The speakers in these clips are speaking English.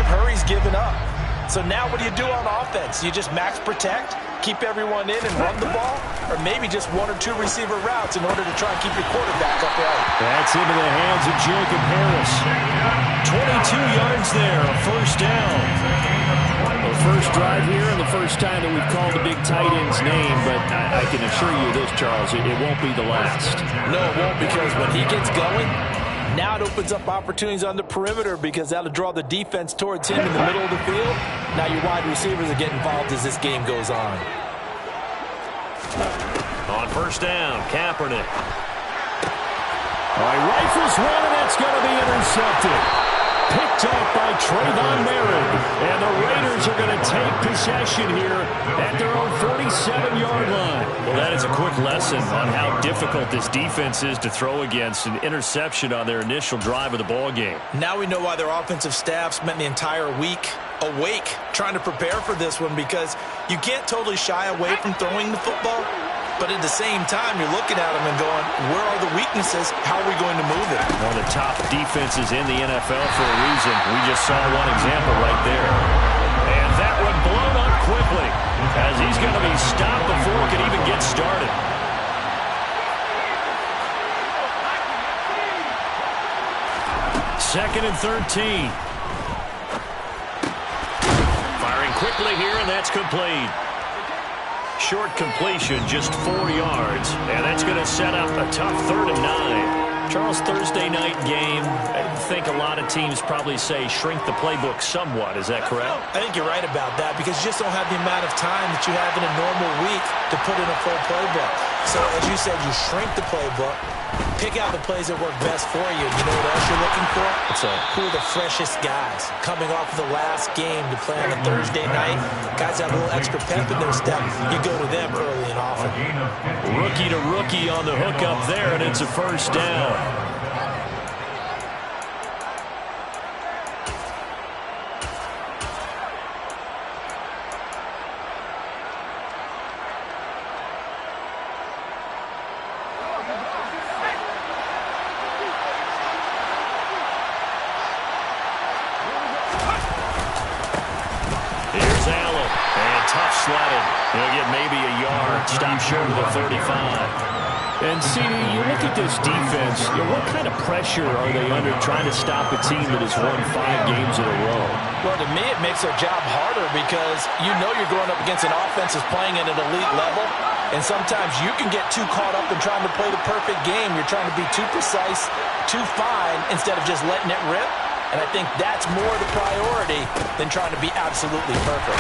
they've hurries given up. So now what do you do on offense? You just max protect, keep everyone in and run the ball, or maybe just one or two receiver routes in order to try and keep your quarterback upright. That's into the hands of Jacob Harris. 22 yards there, a first down. The first drive here and the first time that we've called the big tight end's name, but I can assure you this, Charles, it won't be the last. No, it won't, because when he gets going, now it opens up opportunities on the perimeter because that'll draw the defense towards him in the middle of the field. Now your wide receivers will get involved as this game goes on. On first down, Kaepernick. All right, rifles one, and that's going to be intercepted. Picked off by Trayvon Merritt. And the Raiders are going to take possession here at their own 47-yard line. Well, that is a quick lesson on how difficult this defense is to throw against. An interception on their initial drive of the ball game. Now we know why their offensive staff spent the entire week awake trying to prepare for this one, because you can't totally shy away from throwing the football. But at the same time, you're looking at them and going, where are the weaknesses? How are we going to move it? One of the top defenses in the NFL for a reason. We just saw one example right there. And that one blown up quickly as he's going to be stopped before it can even get started. Second and 13. Firing quickly here, and that's complete. Short completion, just 4 yards, and that's going to set up a tough 3rd and 9. Charles, Thursday night game, I think a lot of teams probably say shrink the playbook somewhat. Is that correct? I think you're right about that, because you just don't have the amount of time that you have in a normal week to put in a full playbook. So, as you said, you shrink the playbook, pick out the plays that work best for you. You know what else you're looking for? Who are the freshest guys coming off of the last game to play on a Thursday night? Guys have a little extra pep in their step. You go to them early and often. Rookie to rookie on the hook up there, and it's a first down. He'll get maybe a yard. Stop short of the 35. And, CD, you look at this defense, what kind of pressure are they under trying to stop a team that has won 5 games in a row? Well, to me, it makes their job harder, because you know you're going up against an offense that's playing at an elite level, and sometimes you can get too caught up in trying to play the perfect game. You're trying to be too precise, too fine, instead of just letting it rip. And I think that's more the priority than trying to be absolutely perfect.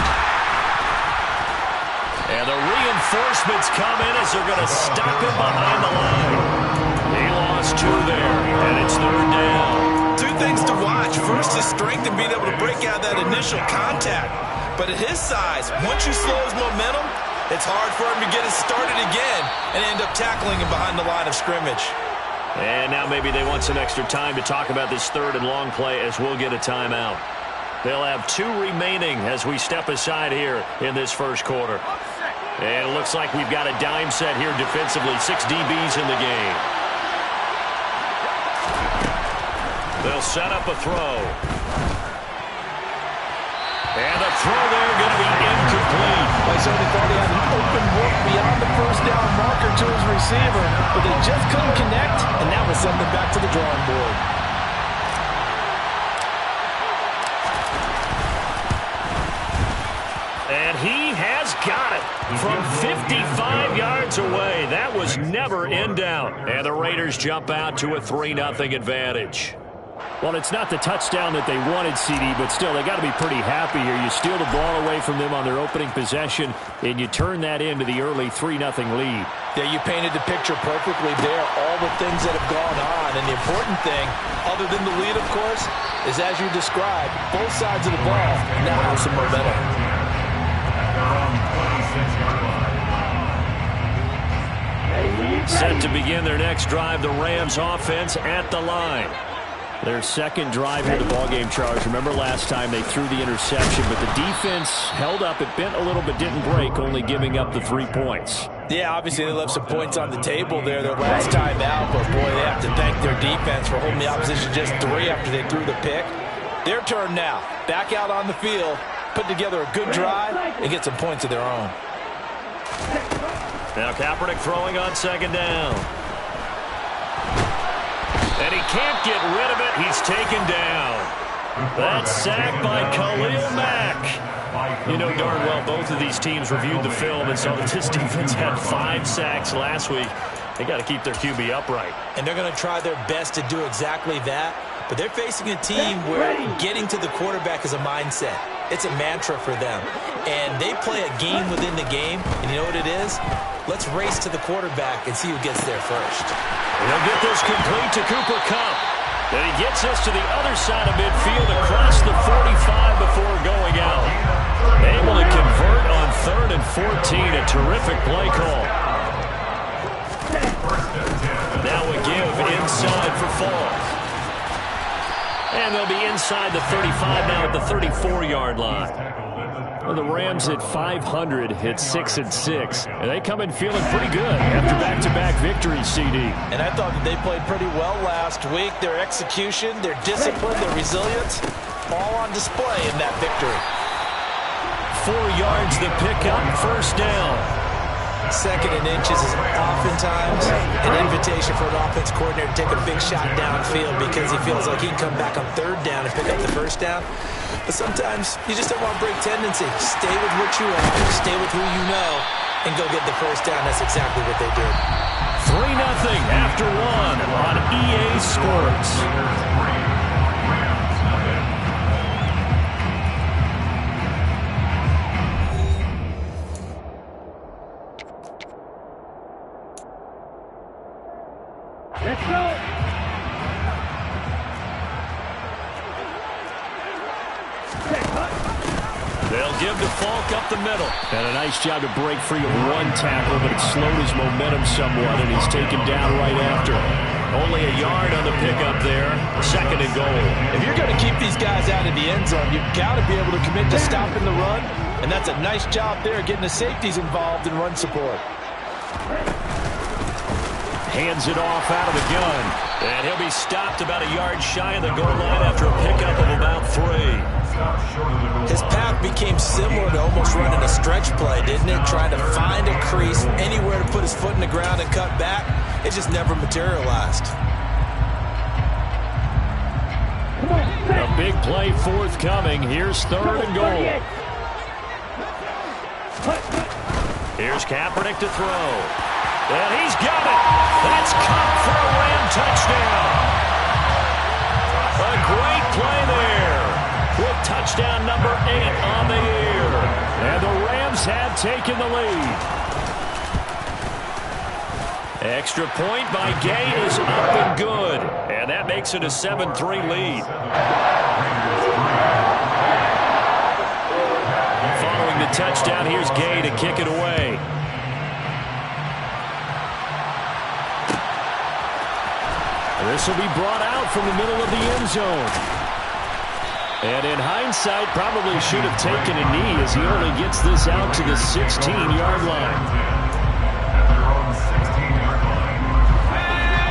And the reinforcements come in as they're going to stop him behind the line. He lost 2 there, and it's 3rd down. 2 things to watch. First, his strength and being able to break out that initial contact. But at his size, once you slow his momentum, it's hard for him to get it started again and end up tackling him behind the line of scrimmage. And now maybe they want some extra time to talk about this 3rd and long play, as we'll get a timeout. They'll have 2 remaining as we step aside here in this first quarter. And it looks like we've got a dime set here defensively. 6 DBs in the game. They'll set up a throw. And the throw there going to be incomplete. I certainly thought he had an open look beyond the first down marker to his receiver, but they just couldn't connect, and that will send them back to the drawing board. And he has got it from 55 yards away. That was never in doubt. And the Raiders jump out to a 3-0 advantage. Well, it's not the touchdown that they wanted, CD, but still, they got to be pretty happy here. You steal the ball away from them on their opening possession, and you turn that into the early 3-0 lead. Yeah, you painted the picture perfectly there, all the things that have gone on. And the important thing, other than the lead, of course, is, as you described, both sides of the ball now have some momentum. Set to begin their next drive, the Rams offense at the line. Their second drive here, the ballgame, Charles. Remember last time they threw the interception, but the defense held up. It bent a little but didn't break, only giving up the 3 points. Yeah, obviously they left some points on the table there their last time out, but boy, they have to thank their defense for holding the opposition just 3 after they threw the pick. Their turn now. Back out on the field, put together a good drive, and get some points of their own. Now Kaepernick throwing on second down. And he can't get rid of it. He's taken down. That's sacked by Khalil Mack. You know darn well both of these teams reviewed the film and saw that this defense had 5 sacks last week. They got to keep their QB upright. And they're going to try their best to do exactly that. But they're facing a team where getting to the quarterback is a mindset. It's a mantra for them. And they play a game within the game. And you know what it is? Let's race to the quarterback and see who gets there first. He'll get this complete to Cooper Kupp. Then he gets this to the other side of midfield across the 45 before going out. Able to convert on 3rd and 14. A terrific play call. Now a give inside for Falk. And they'll be inside the 35 now at the 34-yard line. Well, the Rams at 500 hit 6-6, and they come in feeling pretty good after back-to-back victories, CD. And I thought that they played pretty well last week. Their execution, their discipline, their resilience, all on display in that victory. 4 yards the pickup, first down. 2nd and inches is oftentimes an invitation for an offense coordinator to take a big shot downfield because he feels like he can come back on 3rd down and pick up the first down. But sometimes you just don't want to break tendency. Stay with what you are, stay with who you know, and go get the first down. That's exactly what they did. 3-0 after 1 on EA Sports. Let's go. They'll give to Falk up the middle. And a nice job to break free of 1 tackle, but it slowed his momentum somewhat, and he's taken down right after. Only a yard on the pickup there. 2nd and goal. If you're going to keep these guys out of the end zone, you've got to be able to commit to stopping the run, and that's a nice job there getting the safeties involved in run support. Hands it off out of the gun. And he'll be stopped about a yard shy of the goal line after a pickup of about 3. His path became similar to almost running a stretch play, didn't it? Trying to find a crease, anywhere to put his foot in the ground and cut back. It just never materialized. A big play forthcoming. Here's 3rd and goal. Here's Kaepernick to throw. And he's got it. That's Kupp for a Ram touchdown. A great play there with touchdown number 8 on the year. And the Rams have taken the lead. Extra point by Gay is up and good. And that makes it a 7-3 lead. Following the touchdown, here's Gay to kick it away. This will be brought out from the middle of the end zone. And in hindsight, probably should have taken a knee as he only gets this out to the 16-yard line.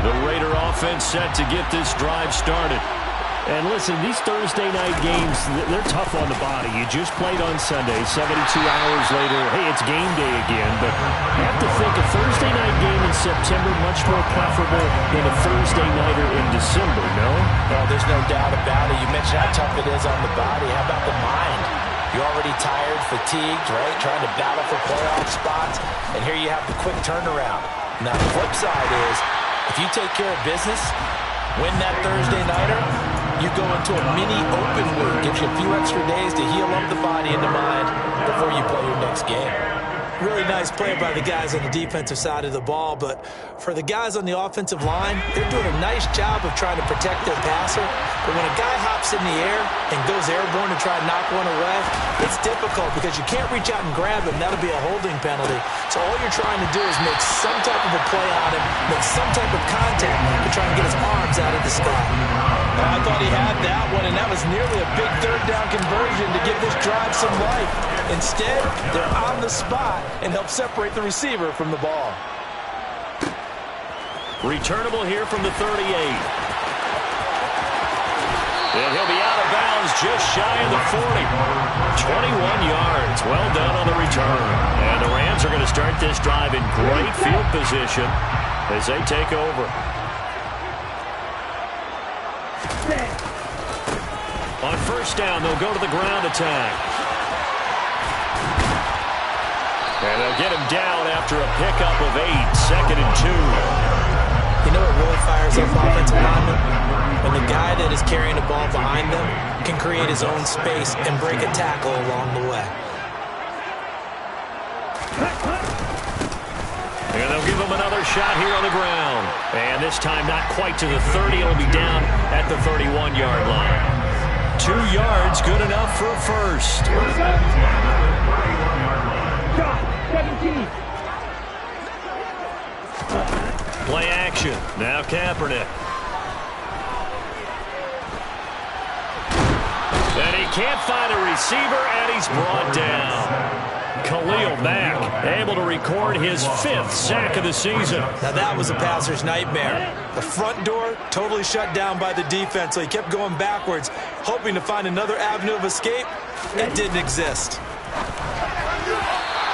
The Raider offense set to get this drive started. And listen, these Thursday night games, they're tough on the body. You just played on Sunday, 72 hours later, hey, it's game day again. But I have to think a Thursday night game in September much more preferable than a Thursday nighter in December, no? Well, there's no doubt about it. You mentioned how tough it is on the body. How about the mind? You're already tired, fatigued, right? Trying to battle for playoff spots. And here you have the quick turnaround. Now, the flip side is, if you take care of business, win that Thursday nighter, you go into a mini open week. Gives you a few extra days to heal up the body and the mind before you play your next game. Really nice play by the guys on the defensive side of the ball, but for the guys on the offensive line, they're doing a nice job of trying to protect their passer. But when a guy hops in the air and goes airborne to try and knock one away, it's difficult because you can't reach out and grab him. That'll be a holding penalty. So all you're trying to do is make some type of a play on him, make some type of contact to try and get his arms out of the sky. I thought he had that one, and that was nearly a big third down conversion to give this drive some life. Instead, they're on the spot and help separate the receiver from the ball. Returnable here from the 38. And he'll be out of bounds just shy of the 40. 21 yards. Well done on the return. And the Rams are going to start this drive in great field position as they take over. On first down, they'll go to the ground attack. And they'll get him down after a pickup of 8, 2nd and 2. You know what really fires up offensive linemen? When the guy that is carrying the ball behind them can create his own space and break a tackle along the way. And they'll give him another shot here on the ground. And this time not quite to the 30. It'll be down at the 31-yard line. 2 yards, good enough for a first. Play action. Now Kaepernick. And he can't find a receiver, and he's brought down. Khalil Mack able to record his 5th sack of the season. Now that was a passer's nightmare. The front door totally shut down by the defense, so he kept going backwards, hoping to find another avenue of escape. It didn't exist.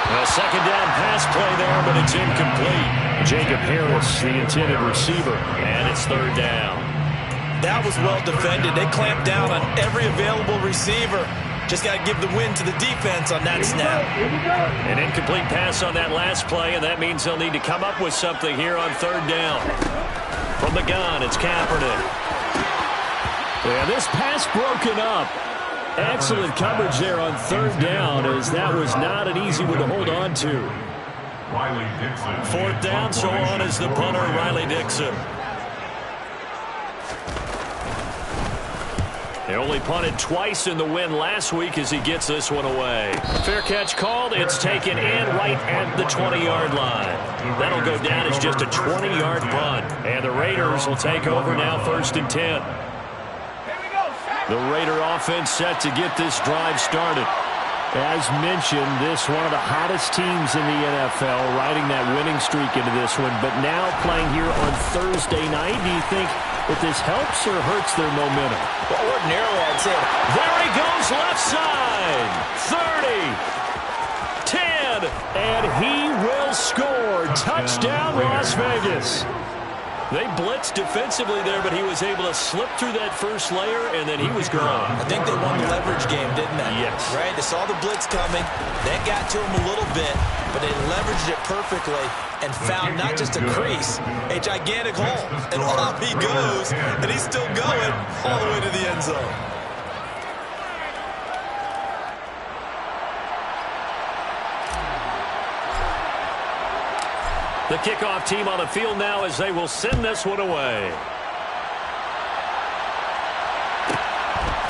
A second down pass play there, but it's incomplete. Jacob Harris, the intended receiver, and it's 3rd down. That was well defended. They clamped down on every available receiver. Just got to give the win to the defense on that snap. An incomplete pass on that last play, and that means they'll need to come up with something here on 3rd down. From the gun, it's Kaepernick. Yeah, this pass broken up. Excellent coverage there on 3rd down, as that was not an easy one to hold on to. 4th down, so on is the punter, Riley Dixon. They only punted twice in the win last week as he gets this one away. Fair catch called. It's taken in right at the 20-yard line. That'll go down as just a 20-yard punt. And the Raiders will take over now, 1st and 10. The Raider offense set to get this drive started. As mentioned, this one of the hottest teams in the NFL, riding that winning streak into this one, but now playing here on Thursday night. Do you think that this helps or hurts their momentum? Well, ordinarily, I'd say, there he goes left side. 30, 10, and he will score. Touchdown, Las Vegas. They blitzed defensively there, but he was able to slip through that first layer, and then he was gone. I think they won the leverage game, didn't they? Yes. Right? They saw the blitz coming. That got to him a little bit, but they leveraged it perfectly and found not just a crease, a gigantic hole. And off he goes, and he's still going all the way to the end zone. The kickoff team on the field now as they will send this one away.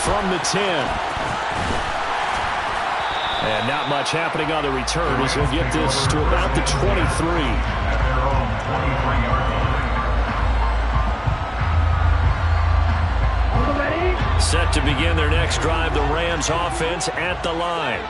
From the 10. And not much happening on the return as he'll get this to about the 23. Set to begin their next drive, the Rams offense at the line.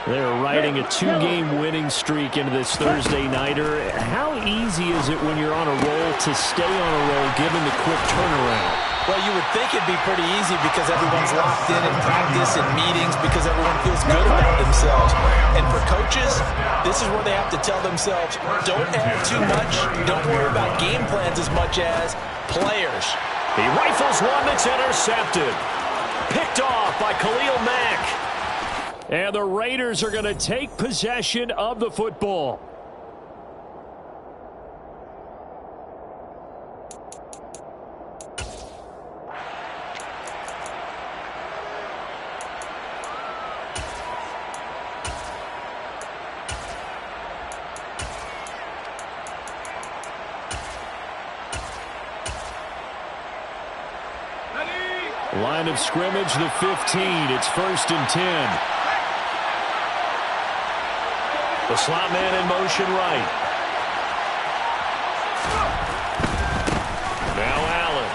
They're riding a 2-game winning streak into this Thursday nighter. How easy is it when you're on a roll to stay on a roll given the quick turnaround? Well, you would think it'd be pretty easy because everyone's locked in practice and meetings because everyone feels good about themselves. And for coaches, this is where they have to tell themselves, don't add too much, don't worry about game plans as much as players. He rifles one that's intercepted. Picked off by Khalil Mack. And the Raiders are going to take possession of the football. Line of scrimmage, the 15. It's 1st and 10. The slot man in motion right. Now Allen.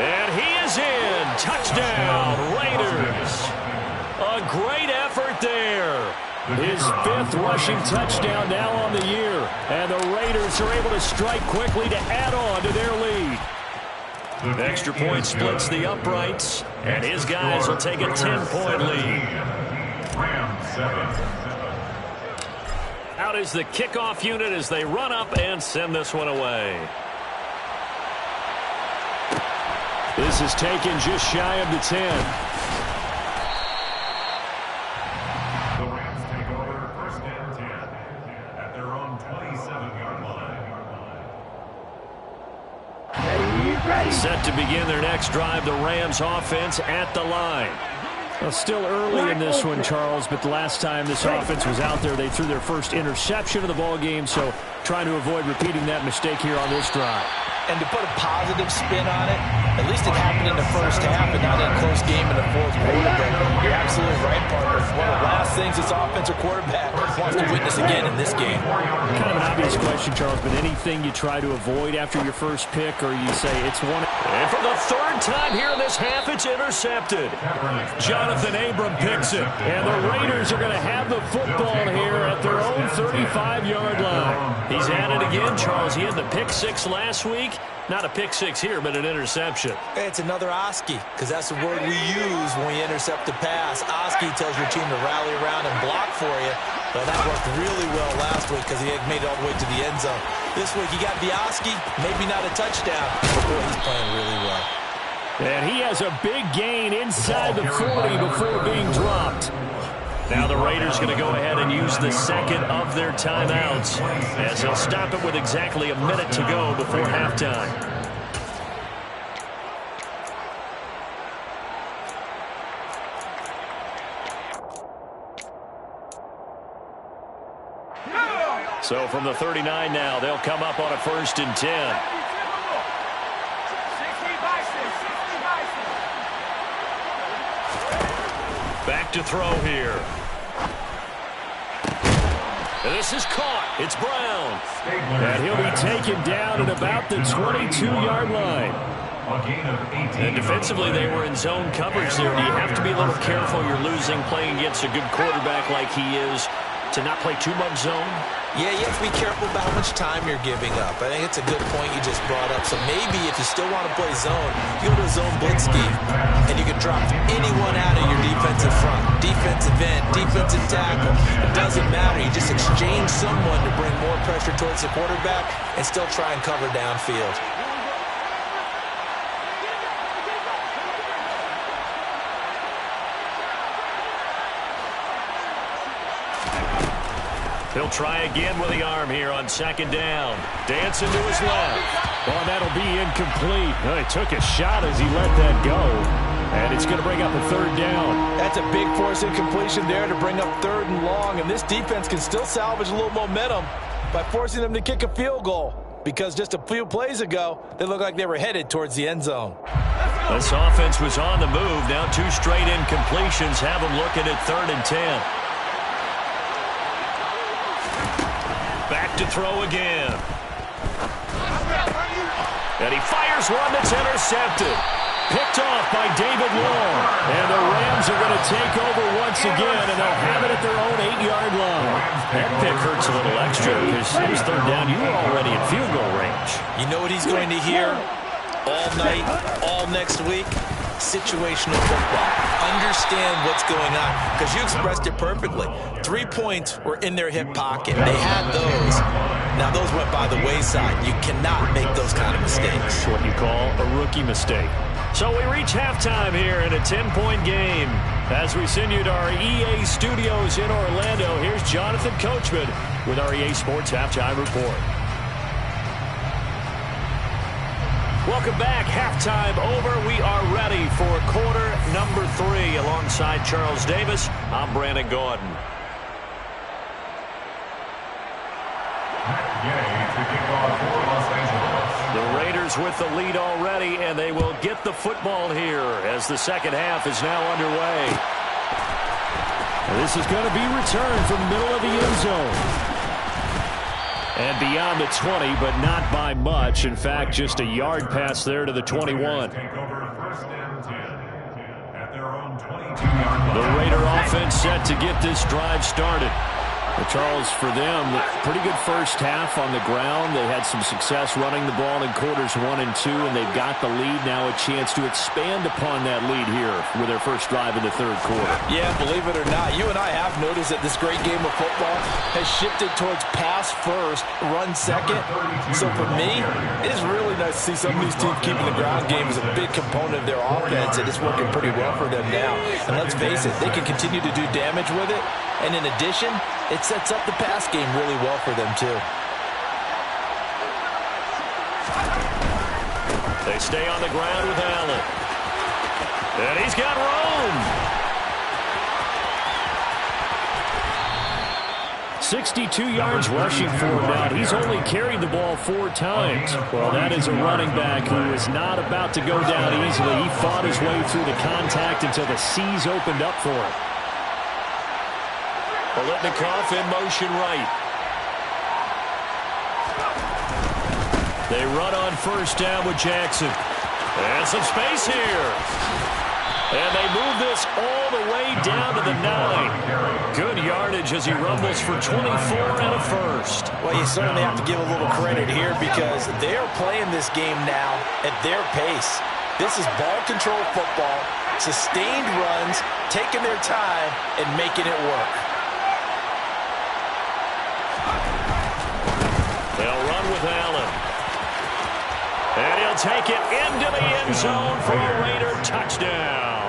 And he is in. Touchdown, Raiders. A great effort there. His 5th rushing touchdown now on the year. And the Raiders are able to strike quickly to add on to their lead. Extra point splits the uprights, and his guys will take a 10-point lead. Out is the kickoff unit as they run up and send this one away. This is taken just shy of the 10. The Rams take over first and 10 at their own 27-yard line. Set to begin their next drive, the Rams offense at the line. Well, still early in this one, Charles, but the last time this offense was out there, they threw their first interception of the ball game, so trying to avoid repeating that mistake here on this drive. And to put a positive spin on it, at least it happened in the first half and not in a close game in the fourth quarter. But you're absolutely right, partner. One of the last things this offensive quarterback wants to witness again in this game. Kind of an obvious question, Charles, but anything you try to avoid after your first pick, or you say it's one... And for the third time here in this half, it's intercepted. Jonathan Abram picks it, and the Raiders are going to have the football here at their own 35-yard line. He's at it again, Charles. He had the pick six last week. Not a pick six here, but an interception. It's another Oski, because that's the word we use when we intercept a pass. Oski tells your team to rally around and block for you. But that worked really well last week because he had made it all the way to the end zone. This week, you got the Oski, maybe not a touchdown, but boy, he's playing really well. And he has a big gain inside the 40 before being dropped. Now the Raiders going to go ahead and use the second of their timeouts as they'll stop it with exactly a minute to go before halftime. So from the 39 now, they'll come up on a 1st and 10. Back to throw here. And this is caught. It's Brown. And he'll be taken down at about the 22-yard line. And defensively, they were in zone coverage there. Do you have to be a little careful? You're losing playing against a good quarterback like he is to not play too much zone? Yeah, you have to be careful about how much time you're giving up. I think it's a good point you just brought up. So maybe if you still want to play zone, you go to a zone blitz scheme, and you can drop anyone out of your defensive front. Defensive end, defensive tackle. It doesn't matter. You just exchange someone to bring more pressure towards the quarterback and still try and cover downfield. He'll try again with the arm here on 2nd down. Dancing to his left. Oh, that'll be incomplete. Oh, he took a shot as he let that go. And it's going to bring up a 3rd down. That's a big force incompletion there to bring up 3rd and long. And this defense can still salvage a little momentum by forcing them to kick a field goal. Because just a few plays ago, they looked like they were headed towards the end zone. This offense was on the move. Now 2 straight incompletions have them looking at 3rd and 10. Back to throw again. And he fires one that's intercepted. Picked off by David Long. And the Rams are going to take over once again, and they'll have it at their own 8-yard line. That pick hurts a little extra because it was 3rd down. You were already in field goal range. You know what he's going to hear all night, all next week? Situational football. Understand what's going on, because you expressed it perfectly. 3 points were in their hip pocket. They had those. Now those went by the wayside. You cannot make those kind of mistakes. What you call a rookie mistake. So we reach halftime here in a 10-point game. As we send you to our EA studios in Orlando, here's Jonathan Coachman with our EA Sports Halftime Report. Welcome back. Halftime over. We are ready for quarter number 3. Alongside Charles Davis, I'm Brandon Gordon. The Raiders with the lead already, and they will get the football here as the second half is now underway. This is going to be returned from the middle of the end zone. And beyond the 20, but not by much. In fact, just a yard pass there to the 21. The Raider offense set to get this drive started. Well, Charles, for them, pretty good first half on the ground. They had some success running the ball in quarters 1 and 2, and they've got the lead now, a chance to expand upon that lead here with their first drive in the third quarter. Yeah, believe it or not, you and I have noticed that this great game of football has shifted towards pass first, run second. So for me, it is really nice to see some of these teams keeping the ground game as a big component of their offense, and it's working pretty well for them now. And let's face it, they can continue to do damage with it, and in addition, it sets up the pass game really well for them, too. They stay on the ground with Allen. And he's got room. 62 yards rushing for him now. He's only carried the ball 4 times. Well, that is a running back who is not about to go down easily. He fought his way through the contact until the C's opened up for him. Bolitnikoff in motion right. They run on first down with Jackson. And some space here. And they move this all the way down to the 9. Good yardage as he rumbles for 24 and a first. Well, you certainly have to give a little credit here because they are playing this game now at their pace. This is ball control football, sustained runs, taking their time, and making it work. They'll run with Allen. And he'll take it into the end zone for a Raider touchdown.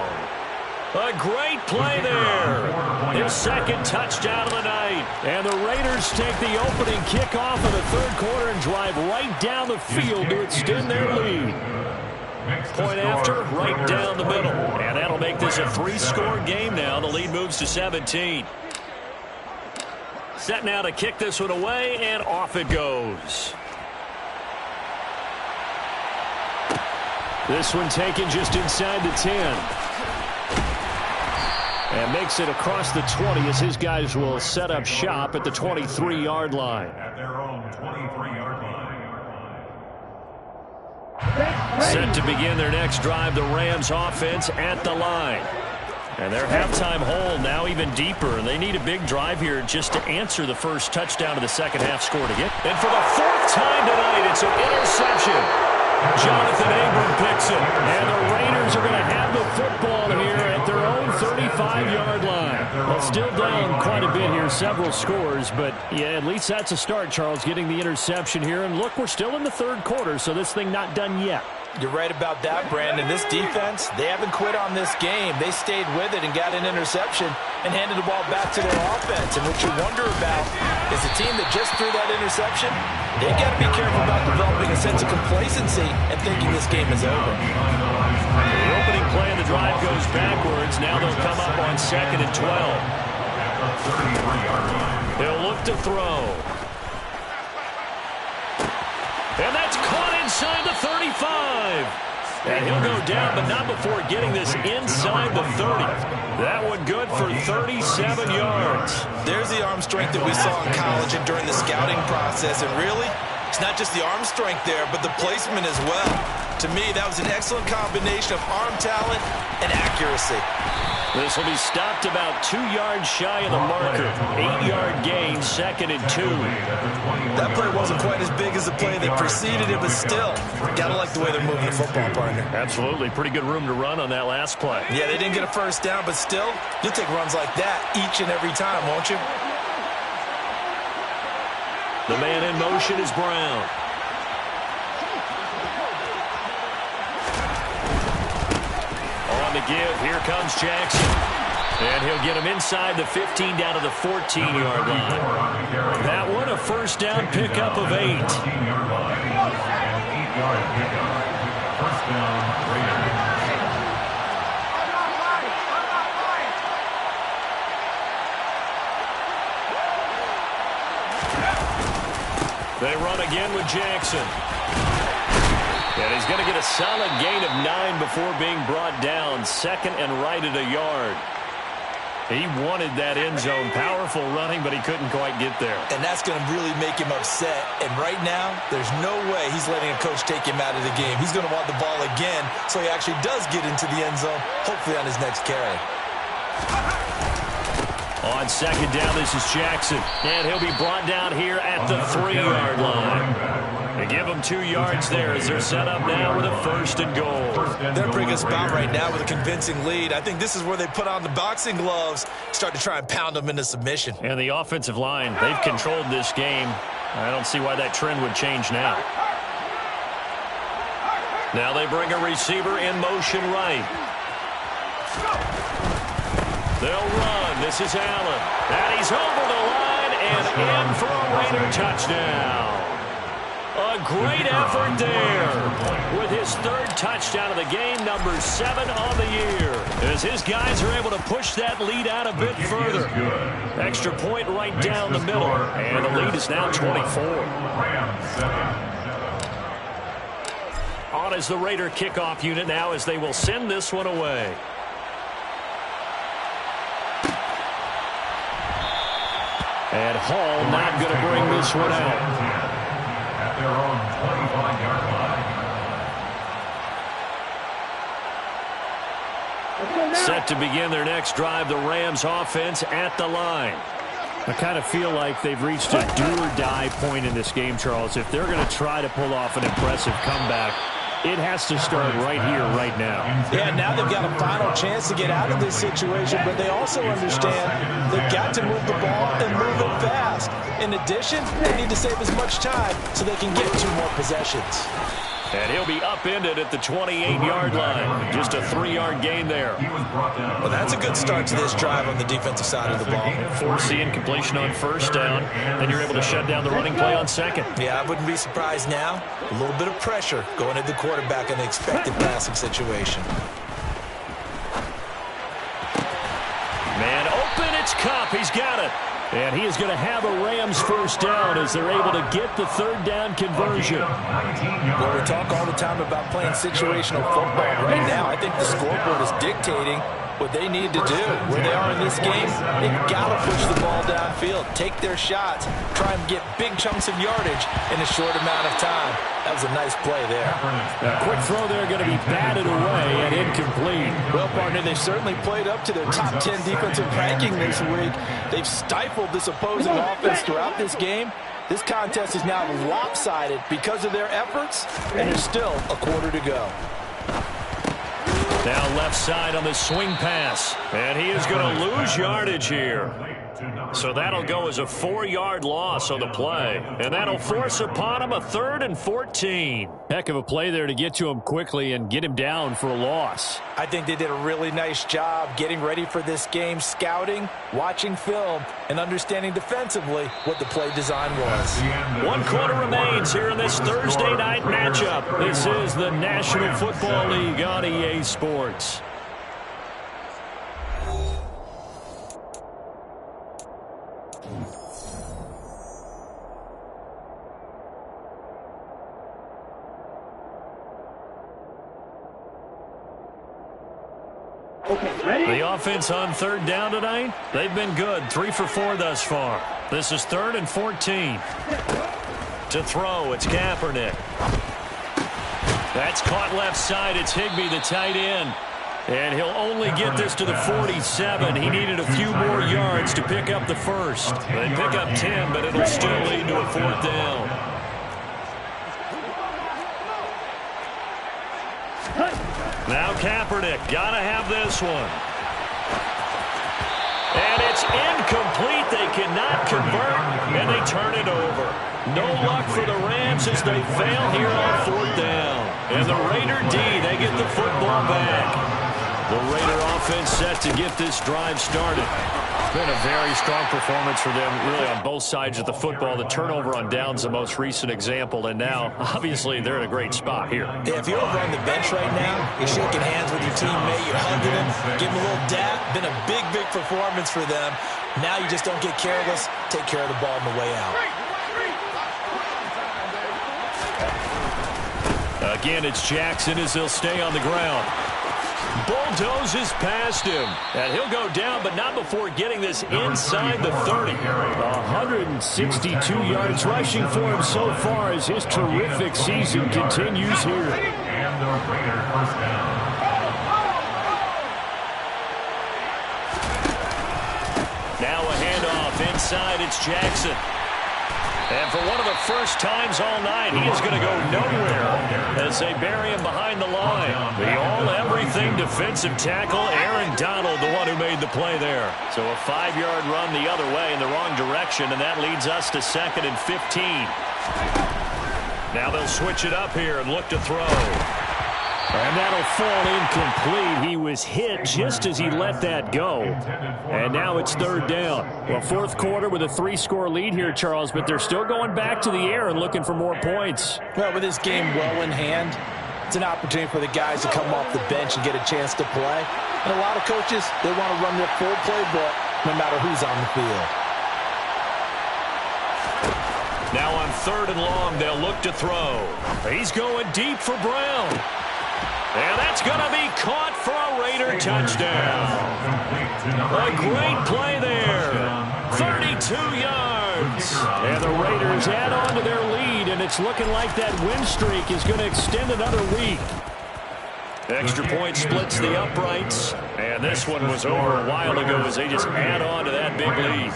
A great play there. His second touchdown of the night. And the Raiders take the opening kickoff of the third quarter and drive right down the field to extend their lead. Point after, right down the middle. And that'll make this a 3-score game now. The lead moves to 17. Set now to kick this one away, and off it goes. This one taken just inside the 10. And makes it across the 20 as his guys will set up shop at the 23-yard line. At their own 23-yard line. Set to begin their next drive, the Rams offense at the line. And their halftime hole now even deeper. And they need a big drive here just to answer the first touchdown of the second half score to get. And for the 4th time tonight, it's an interception. Jonathan Abram picks it. And the Raiders are going to have the football here at their own 35-yard line. Well, still down quite a bit here, several scores. But, yeah, at least that's a start, Charles, getting the interception here. And look, we're still in the third quarter, so this thing not done yet. You're right about that, Brandon. This defense, they haven't quit on this game. They stayed with it and got an interception and handed the ball back to their offense. And what you wonder about is the team that just threw that interception, they've got to be careful about developing a sense of complacency and thinking this game is over. The opening play of the drive goes backwards. Now they'll come up on 2nd and 12. They'll look to throw. And that's caught inside the 35. And he'll go down, but not before getting this inside the 30. That one good for 37 yards. There's the arm strength that we saw in college and during the scouting process. And really, it's not just the arm strength there, but the placement as well. To me, that was an excellent combination of arm talent and accuracy. This will be stopped about 2 yards shy of the marker. 8-yard gain, 2nd and 2. That play wasn't quite as big as the play that preceded it, but still, gotta like the way they're moving the football, partner. Absolutely. Pretty good room to run on that last play. Yeah, they didn't get a first down, but still, you'll take runs like that each and every time, won't you? The man in motion is Brown. On the give, here comes Jackson. And he'll get him inside the 15 down to the 14-yard line. That one a first down pickup of 8. 8-yard pickup. First down, Raiders. They run again with Jackson. And he's going to get a solid gain of 9 before being brought down. 2nd and right at a yard. He wanted that end zone. Powerful running, but he couldn't quite get there. And that's going to really make him upset. And right now, there's no way he's letting a coach take him out of the game. He's going to want the ball again so he actually does get into the end zone, hopefully on his next carry. On second down, this is Jackson. And he'll be brought down here at the 3-yard line. They give them 2 yards there as they're set up now with a 1st and goal. They're in a pretty good spot right now with a convincing lead. I think this is where they put on the boxing gloves, start to try and pound them into submission. And the offensive line, they've controlled this game. I don't see why that trend would change now. Now they bring a receiver in motion right. They'll run. This is Allen. And he's over the line and in for a Raider touchdown. A great effort there with his 3rd touchdown of the game, number 7 on the year, as his guys are able to push that lead out a bit further. Extra point right down the middle, and the lead is now 24. On is the Raider kickoff unit now as they will send this one away. And Hall not going to bring this one out. At their own 25-yard line. Set to begin their next drive, the Rams offense at the line. I kind of feel like they've reached a do-or-die point in this game, Charles. If they're going to try to pull off an impressive comeback, it has to start right here, right now. Yeah, now they've got a final chance to get out of this situation, but they also understand they've got to move the ball and move it fast. In addition, they need to save as much time so they can get 2 more possessions. And he'll be upended at the 28-yard line. Just a 3-yard gain there. Well, that's a good start to this drive on the defensive side of the ball. Forcing incompletion on 1st down, and you're able to shut down the running play on 2nd. Yeah, I wouldn't be surprised now. A little bit of pressure going at the quarterback in the expected passing situation. Man open, it's Kupp. He's got it. And he is going to have a Rams 1st down as they're able to get the 3rd down conversion. Well, we talk all the time about playing situational football. Right now, I think the scoreboard is dictating what they need to do. Where they are in this game, they've got to push the ball downfield, take their shots, try and get big chunks of yardage in a short amount of time. That was a nice play there. A quick throw there going to be batted away and incomplete. Well, partner, they've certainly played up to their top 10 defensive ranking this week. They've stifled this opposing offense throughout this game. This contest is now lopsided because of their efforts, and there's still a quarter to go. Now left side on the swing pass, and he is going to lose yardage here. So that'll go as a 4-yard loss on the play, and that'll force upon him a 3rd and 14. Heck of a play there to get to him quickly and get him down for a loss. I think they did a really nice job getting ready for this game, scouting, watching film, and understanding defensively what the play design was. 1 quarter remains here in this Thursday night matchup. This is the National Football League on EA Sports. The offense on 3rd down tonight, they've been good. 3 for 4 thus far. This is 3rd and 14. To throw, it's Kaepernick. That's caught left side. It's Higbee, the tight end. And he'll only get this to the 47. He needed a few more yards to pick up the 1st. They pick up 10, but it'll still lead to a 4th down. Now Kaepernick, gotta have this one. And it's incomplete. They cannot convert, and they turn it over. No luck for the Rams as they fail here on 4th down. And the Raider D, they get the football back. The Raider offense set to get this drive started. It's been a very strong performance for them, really, on both sides of the football. The turnover on downs the most recent example, and now, obviously, they're in a great spot here. Yeah, if you're over on the bench right now, you're shaking hands with your teammate, you're hugging him, giving him a little dap. Been a big, big performance for them. Now you just don't get careless. Take care of the ball on the way out. Again, it's Jackson as he'll stay on the ground. Bulldozes past him, and he'll go down, but not before getting this inside the 30. 162 yards rushing for him so far as his terrific season continues here. And the Raider 1st down. Now a handoff inside. It's Jackson. And for one of the first times all night, he is going to go nowhere as they bury him behind the line. The all-everything defensive tackle, Aaron Donald, the one who made the play there. So a 5-yard run the other way in the wrong direction, and that leads us to 2nd and 15. Now they'll switch it up here and look to throw. And that'll fall incomplete. He was hit just as he let that go. And now it's 3rd down. Well, 4th quarter with a 3-score lead here, Charles, but they're still going back to the air and looking for more points. Well, with this game well in hand, it's an opportunity for the guys to come off the bench and get a chance to play. And a lot of coaches, they want to run their full playbook no matter who's on the field. Now on 3rd and long, they'll look to throw. He's going deep for Brown. And that's going to be caught for a Raider touchdown. A great play there. 32 yards. And the Raiders add on to their lead, and it's looking like that win streak is going to extend another week. Extra point splits the uprights. And this one was over a while ago as they just add on to that big lead.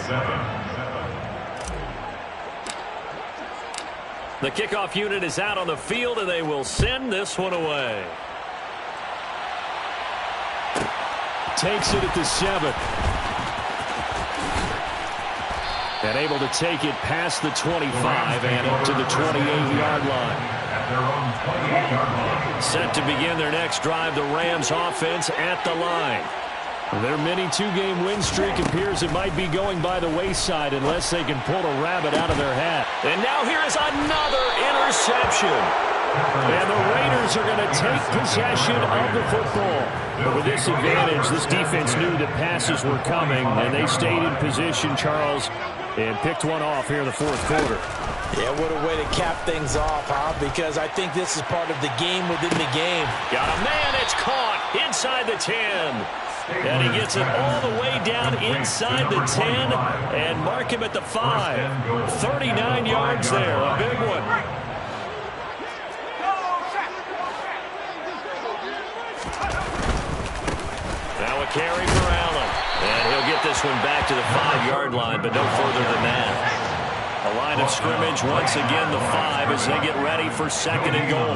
The kickoff unit is out on the field, and they will send this one away. Takes it at the 7. And able to take it past the 25 and up to the 28-yard line. Set to begin their next drive, the Rams offense at the line. Their mini 2-game win streak appears it might be going by the wayside unless they can pull a rabbit out of their hat. And now here is another interception. And the Raiders are going to take possession of the football. But with this advantage, this defense knew that passes were coming, and they stayed in position, Charles, and picked one off here in the 4th quarter. Yeah, what a way to cap things off, huh? Because I think this is part of the game within the game. Got a man, it's caught inside the 10. And he gets it all the way down inside the 10 and mark him at the 5. 39 yards there, a big one. Now a carry for Allen. And he'll get this one back to the 5-yard line, but no further than that. A line of scrimmage, once again the 5 as they get ready for 2nd and goal.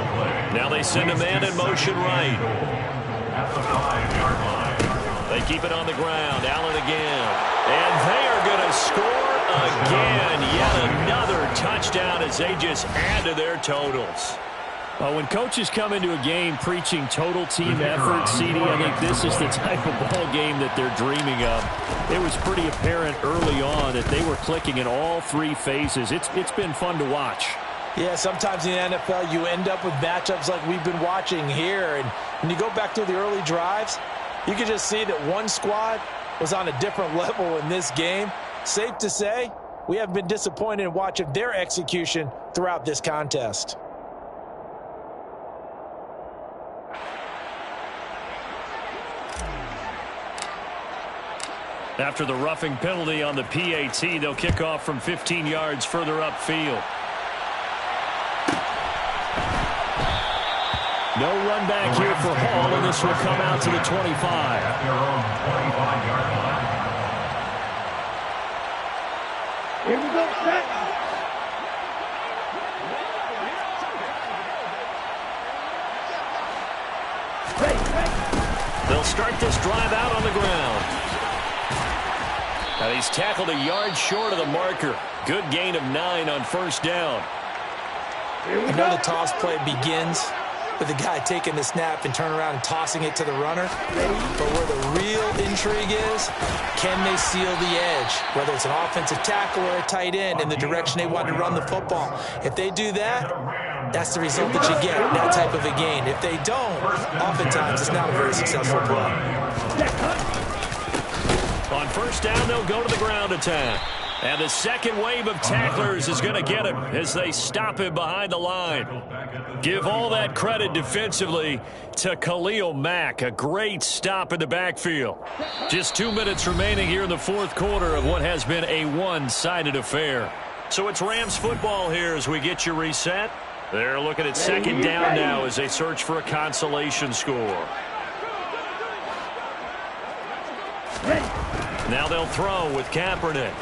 Now they send a man in motion right. At the 5-yard line. They keep it on the ground. Allen again. And they are going to score again. Yet another touchdown as they just add to their totals. Well, when coaches come into a game preaching total team effort, CD, I think this is the type of ball game that they're dreaming of. It was pretty apparent early on that they were clicking in all 3 phases. It's been fun to watch. Yeah, sometimes in the NFL you end up with matchups like we've been watching here. And when you go back to the early drives, you can just see that one squad was on a different level in this game. Safe to say, we have been disappointed in watching their execution throughout this contest. After the roughing penalty on the PAT, they'll kick off from 15 yards further upfield. No run back here for Hall, and this will come out to the 25. At their own 25-yard line. Here we go, set. They'll start this drive out on the ground. And he's tackled a yard short of the marker. Good gain of 9 on 1st down. I know the toss play begins with the guy taking the snap and turning around and tossing it to the runner. But where the real intrigue is, can they seal the edge? Whether it's an offensive tackle or a tight end in the direction they want to run the football. If they do that, that's the result that you get, that type of a gain. If they don't, oftentimes it's not a very successful play. On 1st down, they'll go to the ground attack. And the second wave of tacklers is going to get him as they stop him behind the line. Give all that credit defensively to Khalil Mack. A great stop in the backfield. Just 2 minutes remaining here in the 4th quarter of what has been a one-sided affair. So it's Rams football here as we get you reset. They're looking at 2nd down now as they search for a consolation score. Now they'll throw with Kaepernick.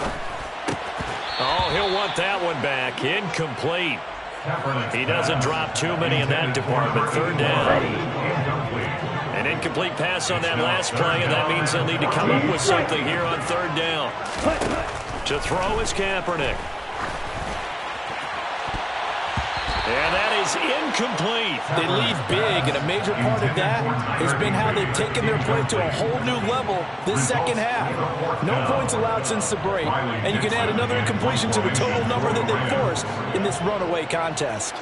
Oh, he'll want that one back. Incomplete. He doesn't drop too many in that department. Third down. An incomplete pass on that last play, and that means they'll need to come up with something here on third down. To throw is Kaepernick. And that is incomplete. They lead big, and a major part of that has been how they've taken their play to a whole new level this second half. No points allowed since the break, and you can add another incompletion to the total number that they forced in this runaway contest.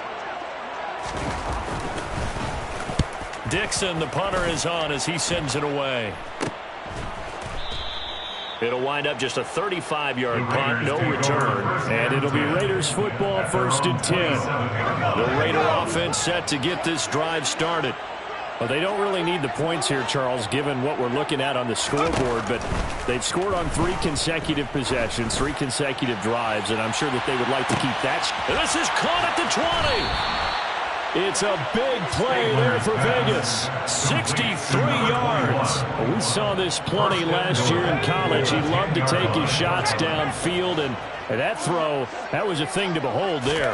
Dixon, the punter, is on as he sends it away. It'll wind up just a 35-yard punt, no return. And it'll be Raiders football, 1st and 10. The Raider offense set to get this drive started. Well, they don't really need the points here, Charles, given what we're looking at on the scoreboard. But they've scored on 3 consecutive possessions, 3 consecutive drives, and I'm sure that they would like to keep that. This is caught at the 20. It's a big play there for Vegas. 63 yards. We saw this plenty last year in college. He loved to take his shots downfield, and that throw, that was a thing to behold there.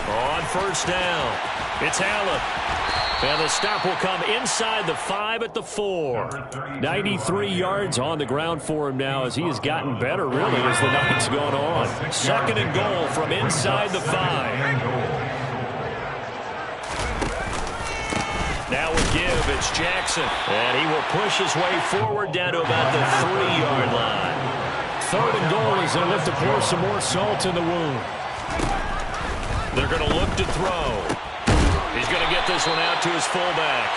On first down, it's Allen. And the stop will come inside the 5 at the 4. 93 yards on the ground for him now as he has gotten better, really, as the night's gone on. 2nd and goal from inside the 5. Now with give, it's Jackson. And he will push his way forward down to about the 3-yard line. 3rd and goal as they look to pour some more salt in the wound. They're going to look to throw. He's going to get this one out to his fullback.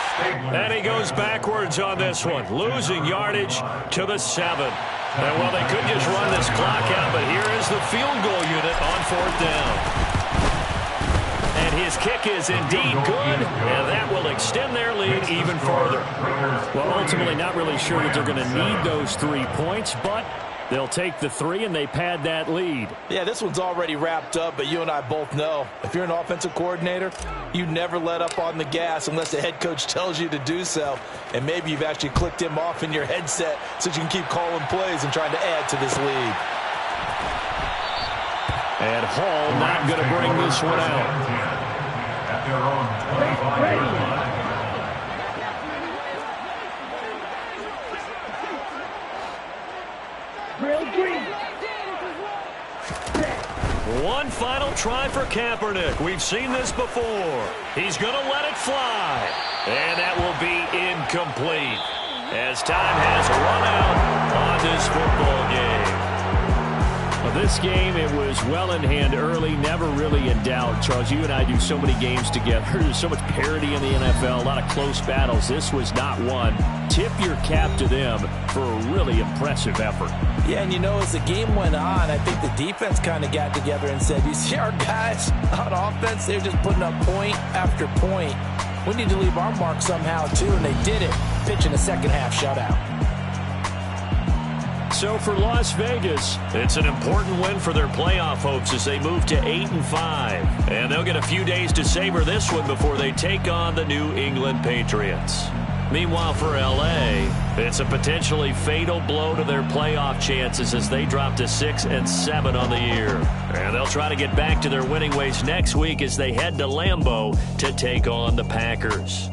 And he goes backwards on this one, losing yardage to the 7. And well, they could just run this clock out, but here is the field goal unit on 4th down. And his kick is indeed good, and that will extend their lead even further. Well, ultimately not really sure that they're going to need those 3 points, but they'll take the 3 and they pad that lead. Yeah, this one's already wrapped up, but you and I both know if you're an offensive coordinator, you never let up on the gas unless the head coach tells you to do so. And maybe you've actually clicked him off in your headset so you can keep calling plays and trying to add to this lead. And Hall not going to bring this one out. At their own 25-yard line. One final try for Kaepernick. We've seen this before. He's going to let it fly. And that will be incomplete as time has run out on this football game. Well, this game, it was well in hand early, never really in doubt. Charles, you and I do so many games together. There's so much parity in the NFL, a lot of close battles. This was not one. Tip your cap to them for a really impressive effort. Yeah, and you know, as the game went on, I think the defense kind of got together and said, you see our guys on offense, they're just putting up point after point. We need to leave our mark somehow, too, and they did it, pitching a second-half shutout. So for Las Vegas, it's an important win for their playoff hopes as they move to 8-5. And they'll get a few days to savor this one before they take on the New England Patriots. Meanwhile, for L.A., it's a potentially fatal blow to their playoff chances as they drop to 6-7 on the year. And they'll try to get back to their winning ways next week as they head to Lambeau to take on the Packers.